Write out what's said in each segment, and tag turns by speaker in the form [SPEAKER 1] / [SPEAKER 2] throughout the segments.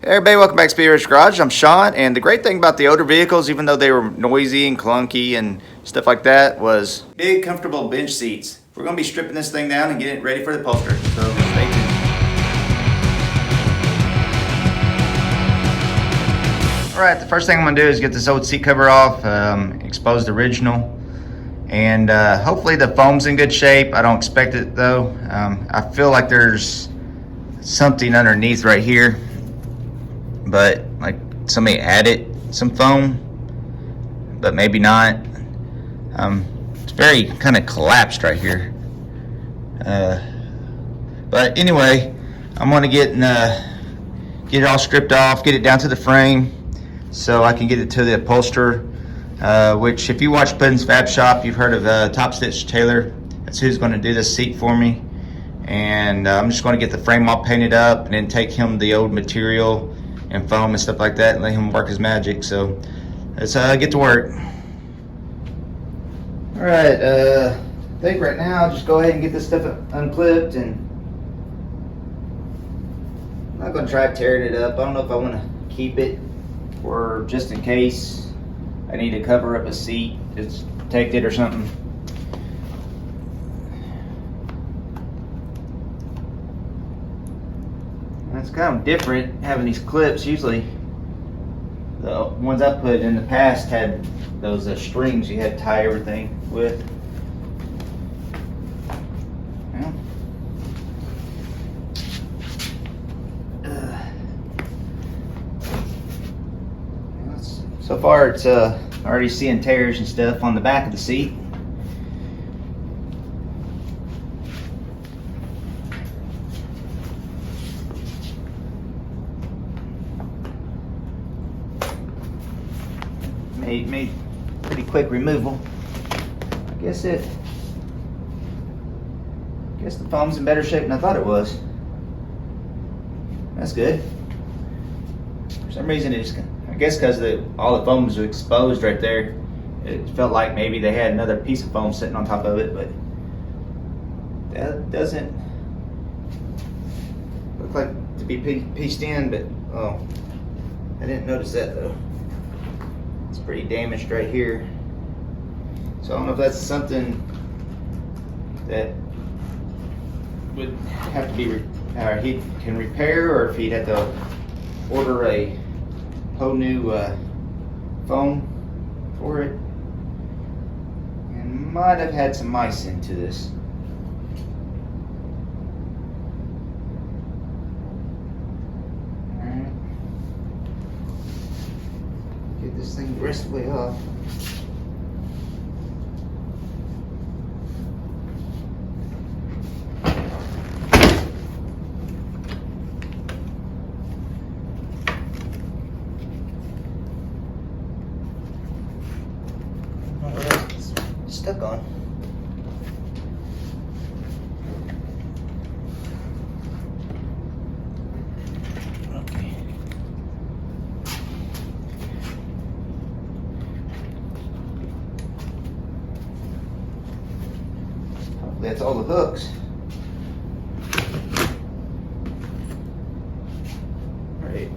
[SPEAKER 1] Hey everybody, welcome back to Speed Garage. I'm Sean, and the great thing about the older vehicles, even though they were noisy and clunky and stuff like that, was big, comfortable bench seats. We're going to be stripping this thing down and getting it ready for the upholstery, so stay tuned. Alright, the first thing I'm going to do is get this old seat cover off, expose the original, and hopefully the foam's in good shape. I don't expect it though. I feel like there's something underneath right here, but like somebody added some foam, but maybe not. It's very kind of collapsed right here. But anyway, I'm gonna get it all stripped off, get it down to the frame, so I can get it to the upholsterer. Which, if you watch Puddin's Fab Shop, you've heard of Top Stitch Taylor. That's who's going to do this seat for me. And I'm just going to get the frame all painted up and then take him the old material and foam and stuff like that and let him work his magic. So let's get to work. Alright, I think right now I'll just go ahead and get this stuff unclipped, and I'm not going to try tearing it up. I don't know if I want to keep it, or just in case I need to cover up a seat, it's protected or something. It's kind of different having these clips. Usually the ones I put in the past had those strings you had to tie everything with. So far it's already seeing tears and stuff on the back of the seat. Made pretty quick removal. I guess the foam's in better shape than I thought it was. That's good. For some reason I guess because all the foam was exposed right there, it felt like maybe they had another piece of foam sitting on top of it, but that doesn't look like to be pieced in. But oh, I didn't notice that though. It's pretty damaged right here. So I don't know if that's something that would have to be he can repair, or if he'd have to order a whole new foam for it. And might have had some mice into this. Alright. Get this thing the rest of the way off. Stuck on. Okay. Hopefully that's all the hooks. All right.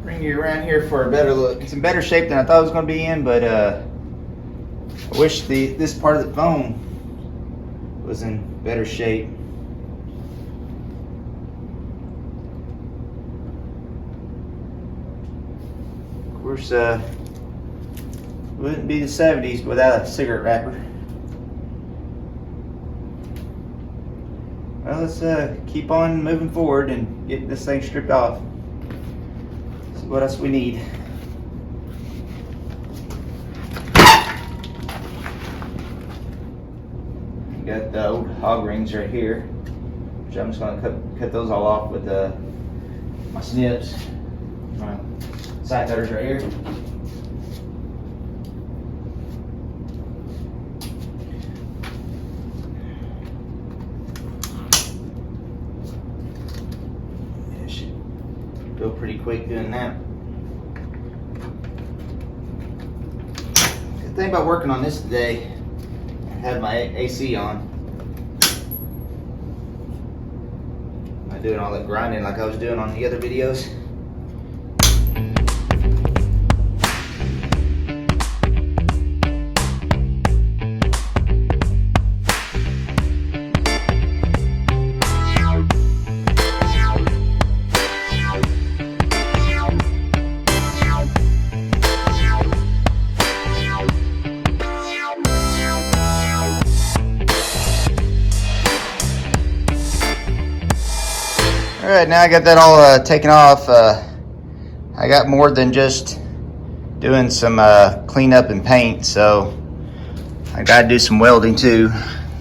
[SPEAKER 1] Bring you around here for a better look. It's in better shape than I thought it was going to be in, but I wish this part of the foam was in better shape. Of course, wouldn't be the 70s without a cigarette wrapper. Well, let's keep on moving forward and get this thing stripped off. What else we need? Got the old hog rings right here, which I'm just going to cut those all off with my snips, my side cutters right here. It should go pretty quick doing that. thing about working on this today, I have my AC on. Am I doing all that grinding like I was doing on the other videos? Alright, now I got that all taken off. I got more than just doing some cleanup and paint, so I gotta do some welding too.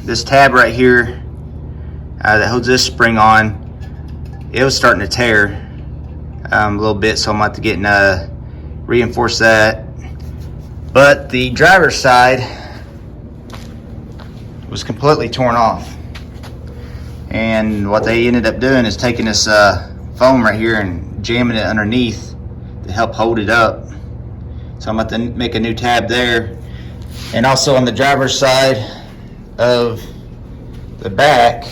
[SPEAKER 1] This tab right here that holds this spring on, it was starting to tear a little bit, so I'm about to get reinforce that. But the driver's side was completely torn off. And what they ended up doing is taking this foam right here and jamming it underneath to help hold it up. So I'm about to make a new tab there. And also on the driver's side of the back,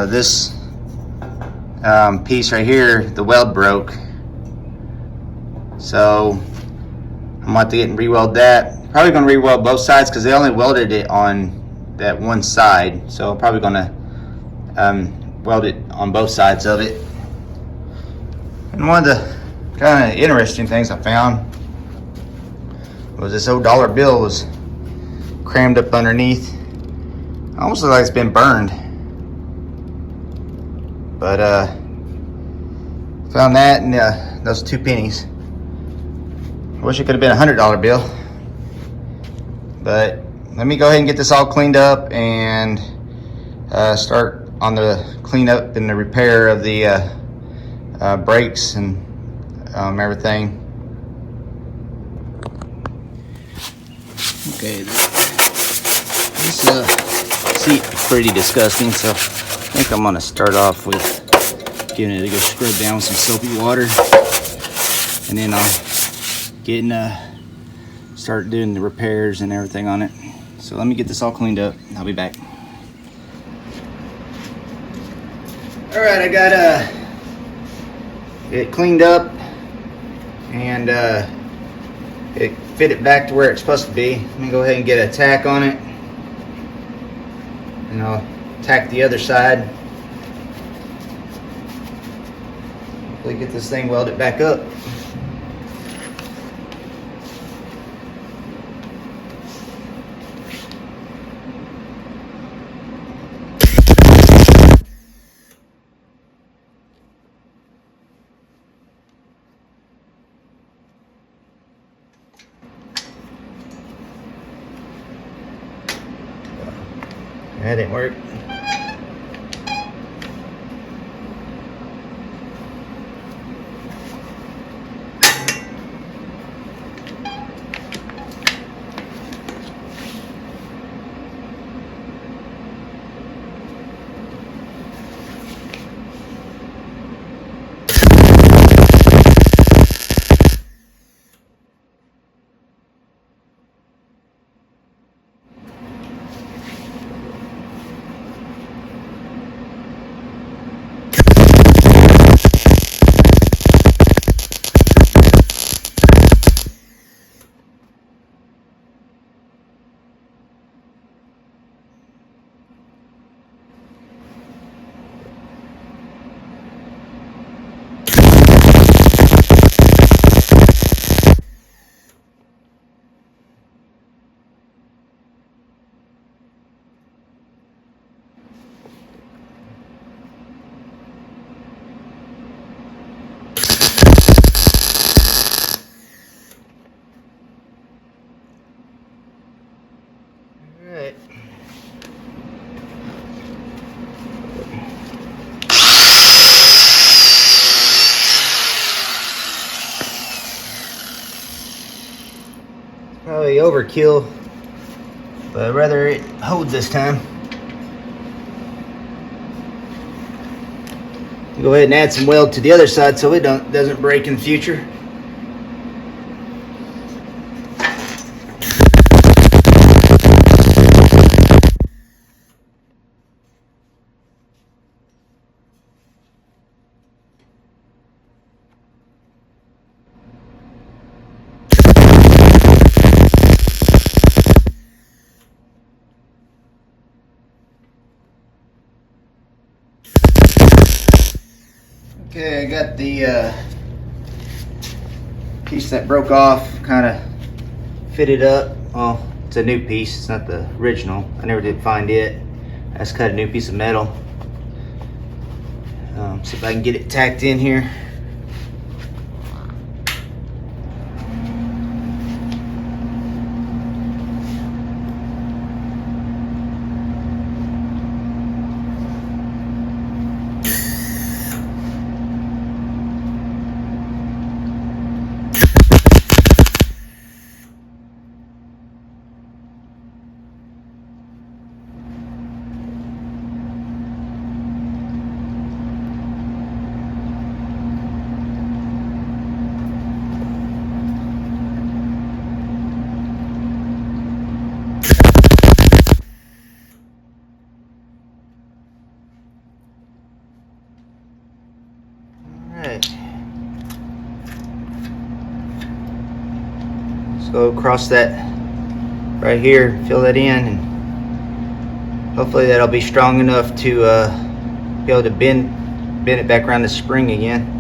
[SPEAKER 1] this piece right here, the weld broke. So I'm about to get and re-weld that. Probably going to re-weld both sides because they only welded it on that one side, so I'm probably gonna weld it on both sides of it. And one of the kind of interesting things I found was this old dollar bill was crammed up underneath. Almost looks like it's been burned. But found that and those 2 pennies. I wish it could have been a $100 bill, but let me go ahead and get this all cleaned up and start on the cleanup and the repair of the brakes and everything. Okay, this seat is pretty disgusting, so I think I'm gonna start off with getting it to go scrub down with some soapy water, and then I'll start doing the repairs and everything on it. So let me get this all cleaned up. I'll be back. All right, I got it cleaned up and it fit it back to where it's supposed to be. Let me go ahead and get a tack on it, and I'll tack the other side. Hopefully get this thing welded back up. That didn't work. Alright. Probably overkill, but I'd rather it hold this time. Go ahead and add some weld to the other side so it doesn't break in the future. Okay, I got the piece that broke off kind of fitted up. Well, it's a new piece, it's not the original. I never did find it. I just cut a new piece of metal. See if I can get it tacked in here. Alright. So across that right here, fill that in, and hopefully that'll be strong enough to be able to bend it back around the spring again.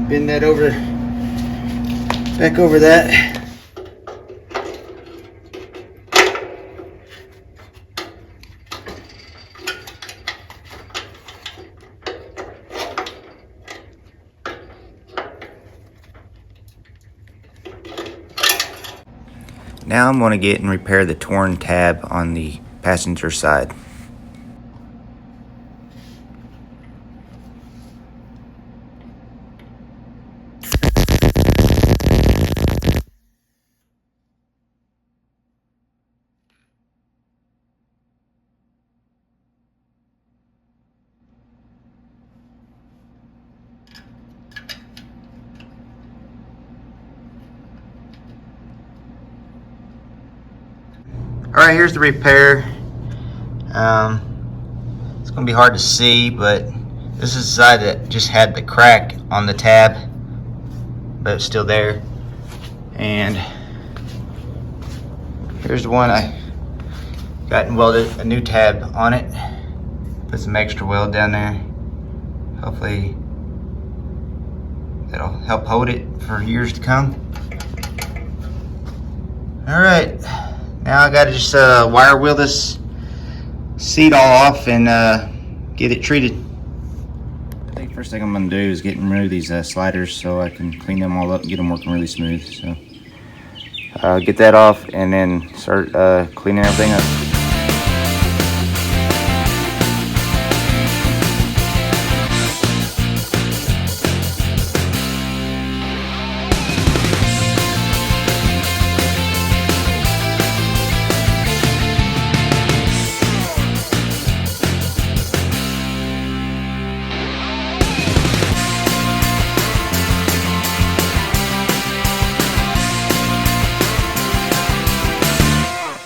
[SPEAKER 1] Bend that over, back over that. Now I'm going to get and repair the torn tab on the passenger side. Alright, here's the repair. It's going to be hard to see, but this is the side that just had the crack on the tab, but it's still there. And here's the one I got and welded a new tab on it. Put some extra weld down there. Hopefully that'll help hold it for years to come. Alright. Now I gotta just wire wheel this seat all off and get it treated. I think the first thing I'm gonna do is get and remove these sliders so I can clean them all up and get them working really smooth. So get that off and then start cleaning everything up.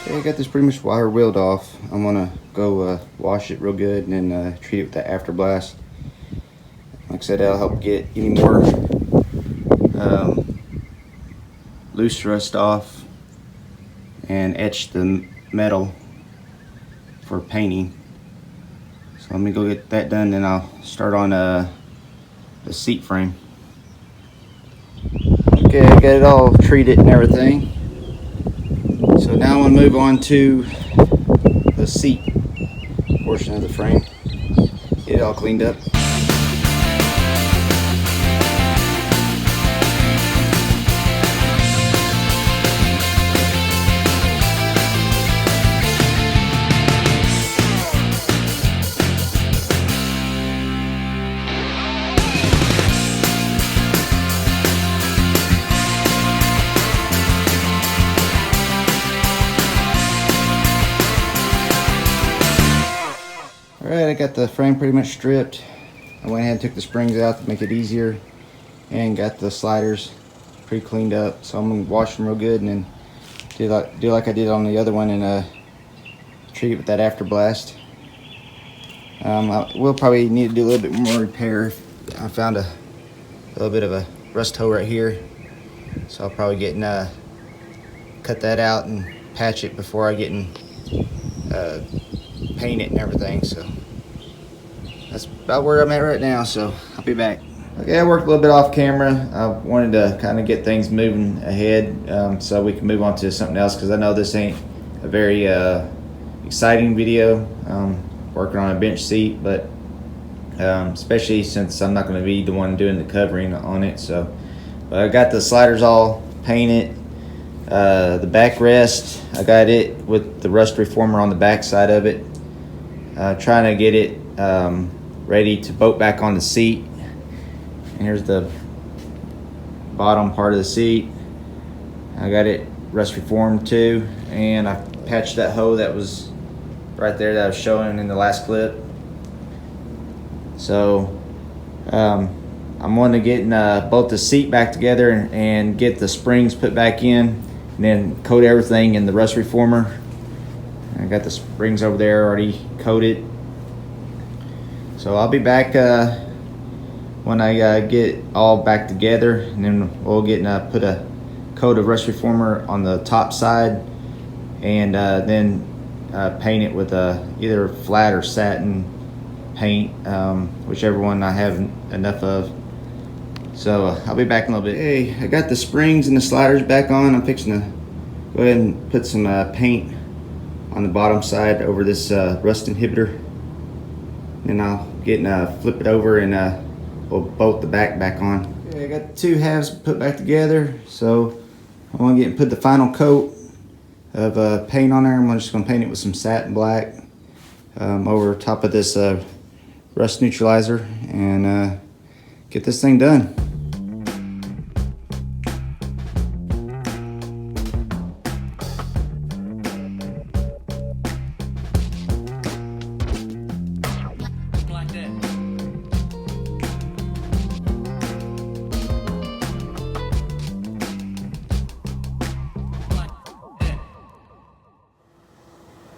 [SPEAKER 1] I got this pretty much wire wheeled off. I'm gonna go wash it real good and then treat it with the afterblast. Like I said, that'll help get any more loose rust off and etch the metal for painting. So let me go get that done, then I'll start on the seat frame. Okay, I got it all treated and everything. So now I'm going to move on to the seat portion of the frame. Get it all cleaned up. Alright, I got the frame pretty much stripped. I went ahead and took the springs out to make it easier, and got the sliders pretty cleaned up. So I'm gonna wash them real good, and then do like I did on the other one, and treat it with that after blast. I will probably need to do a little bit more repair. I found a little bit of a rust hole right here, so I'll probably get cut that out and patch it before I get and paint it and everything. So that's about where I'm at right now, so I'll be back. Okay, I worked a little bit off camera. I wanted to kind of get things moving ahead, so we can move on to something else, because I know this ain't a very exciting video. Working on a bench seat, but especially since I'm not going to be the one doing the covering on it. So, but I got the sliders all painted. The backrest, I got it with the rust reformer on the back side of it. Trying to get it ready to bolt back on the seat. And here's the bottom part of the seat. I got it rust reformed too, and I patched that hole that was right there that I was showing in the last clip. So I'm wanting to get both the seat back together and get the springs put back in, and then coat everything in the rust reformer. I got the springs over there already coated. So I'll be back when I get all back together, and then we'll get put a coat of rust reformer on the top side, and then paint it with either flat or satin paint, whichever one I have enough of. So I'll be back in a little bit. Hey, I got the springs and the sliders back on. I'm fixing to go ahead and put some paint on the bottom side over this rust inhibitor. Then I'll get flip it over, and we'll bolt the back on. Okay, I got the two halves put back together, so I want to put the final coat of paint on there. I'm just going to paint it with some satin black over top of this rust neutralizer, and get this thing done.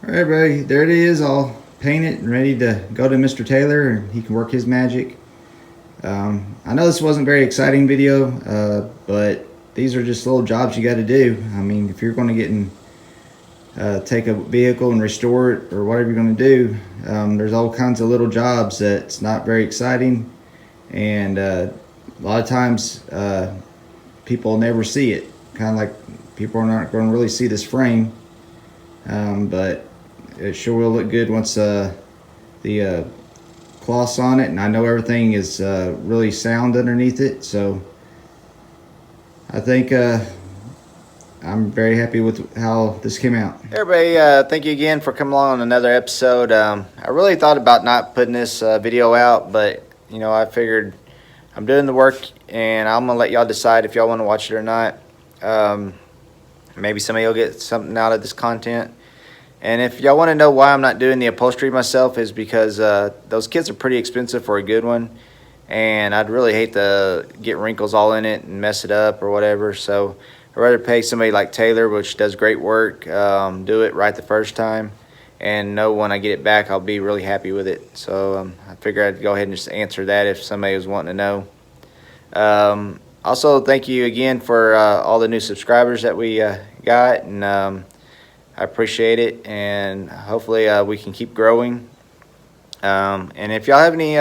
[SPEAKER 1] All right, everybody, there it is, all painted and ready to go to Mr. Taylor, and he can work his magic. I know this wasn't a very exciting video, but these are just little jobs you got to do. I mean, if you're going to get and take a vehicle and restore it, or whatever you're going to do, there's all kinds of little jobs that's not very exciting, and a lot of times people never see it. Kind of like people are not going to really see this frame, but it sure will look good once the cloth's on it, and I know everything is really sound underneath it. So I think I'm very happy with how this came out. Hey everybody, thank you again for coming along on another episode. I really thought about not putting this video out, but you know, I figured I'm doing the work, and I'm gonna let y'all decide if y'all want to watch it or not. Maybe somebody will get something out of this content. And if y'all want to know why I'm not doing the upholstery myself, is because those kits are pretty expensive for a good one, and I'd really hate to get wrinkles all in it and mess it up or whatever. So I'd rather pay somebody like Taylor, which does great work, do it right the first time, and know when I get it back I'll be really happy with it. So I figured I'd go ahead and just answer that if somebody was wanting to know. Also, thank you again for all the new subscribers that we got, and I appreciate it, and hopefully we can keep growing. And if y'all have any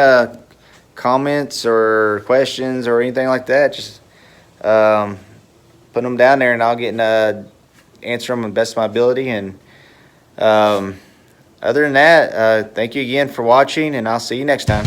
[SPEAKER 1] comments or questions or anything like that, just put them down there, and I'll get answer them to the best of my ability. And other than that, thank you again for watching, and I'll see you next time.